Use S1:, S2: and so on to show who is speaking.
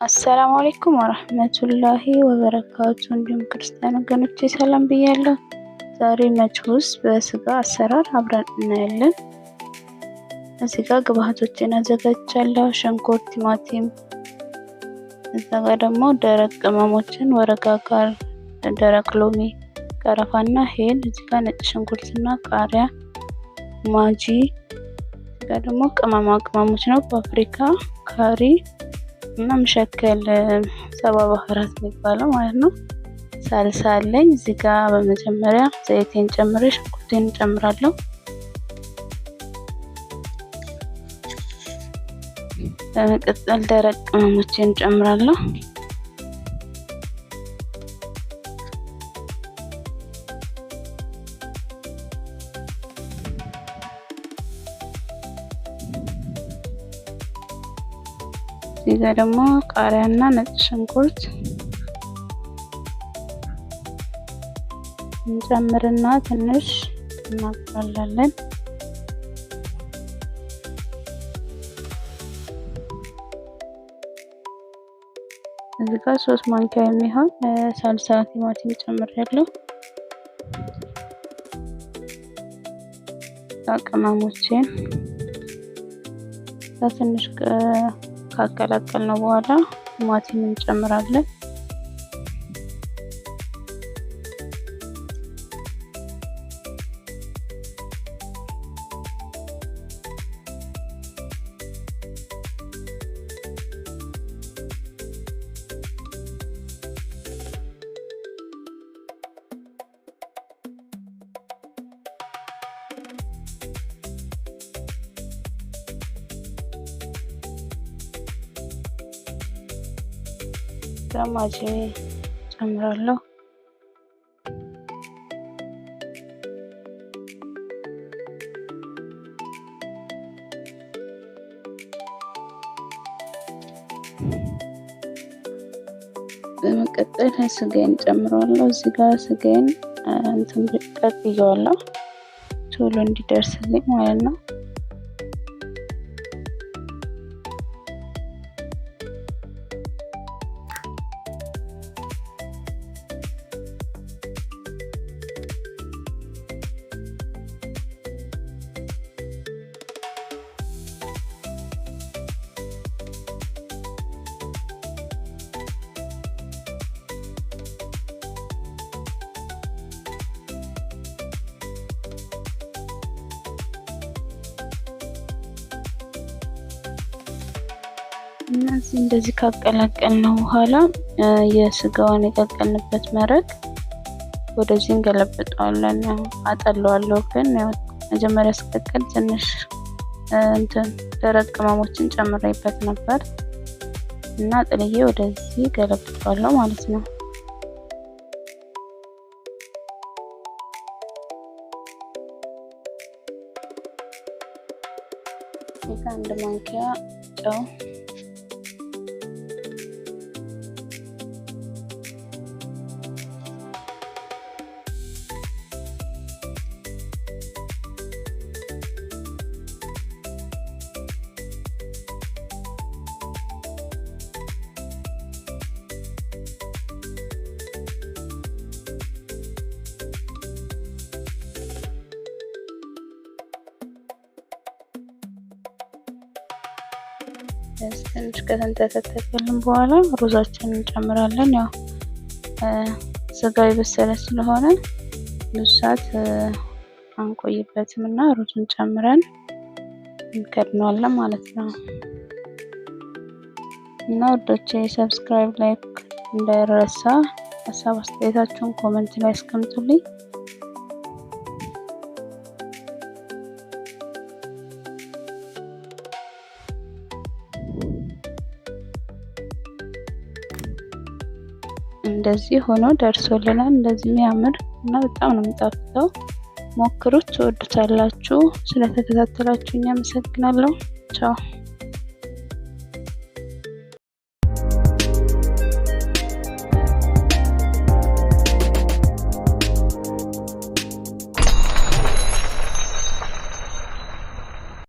S1: አሰላሙ አለይኩም ወራህመቱላሂ ወበረካቱ። እንዲሁም ክርስቲያን ወገኖቼ ሰላም ብያለሁ። ዛሬ መጅሁስ በስጋ አሰራር አብረን እናያለን። እዚህ ጋር ግብአቶችን አዘጋጅቻለሁ። ሽንኩርት፣ ቲማቲም፣ እዛ ጋር ደግሞ ደረቅ ቅመሞችን ወረጋጋር፣ ደረቅ ሎሚ፣ ቀረፋና ሄል፣ እዚህ ጋር ነጭ ሽንኩርትና ቃሪያ፣ ማጂ፣ እዚህ ጋር ደግሞ ቅመማ ቅመሞች ነው፣ ፓፕሪካ፣ ካሪ እና መሸከል ሰባ ባህራት የሚባለው ማለት ነው። ሳልሳ አለኝ። እዚህ ጋር በመጀመሪያ ዘይቴን ጨምሬ ሽንኩርቴን ጨምራለሁ። በመቀጠል ደረቅ ቅመሞችን ጨምራለሁ። እዚህ ጋር ደግሞ ቃሪያና ነጭ ሽንኩርት እንጨምርና ትንሽ እናቁላላለን። እዚህ ጋር 3 ማንኪያ የሚሆን ሳልሳ ቲማቲም ጨምሬያለሁ። ቅመሞችን ትንሽ ካቀላቀልነው በኋላ ቲማቲም እንጨምራለን። ማጂ ጨምራለሁ። በመቀጠል ስጋዬን ጨምራለሁ። እዚህ ጋር ስጋዬን እንትን ቀቅዬዋለሁ ቶሎ እንዲደርስልኝ ማለት ነው። እነዚህ እንደዚህ ካቀላቀልነው በኋላ የስጋውን የቀቀልንበት መረቅ ወደዚህ እንገለብጠዋለን። አጠለዋለሁ ግን ያው መጀመሪያ ስቀቀል ትንሽ ደረቅ ቅመሞችን ጨምሬበት ነበር እና ጥልዬ ወደዚህ ገለብጠዋለሁ ማለት ነው። አንድ ማንኪያ ጨው፣ ትንሽ ከተንተከተከልን በኋላ ሩዛችንን እንጨምራለን። ያው ስጋው የበሰለ ስለሆነ ብዙ ሰዓት አንቆይበትም እና ሩዙን ጨምረን እንከድነዋለን ማለት ነው። እና ወዶቼ ሰብስክራይብ፣ ላይክ እንዳይረሳ። ሀሳብ አስተያየታችሁን ኮሜንት ላይ አስቀምጡልኝ። እንደዚህ ሆኖ ደርሶልናል። እንደዚህ የሚያምር እና በጣም ነው የሚጣፍጠው። ሞክሩት፣ ትወዱታላችሁ። ስለተከታተላችሁኝ አመሰግናለሁ። ቻው።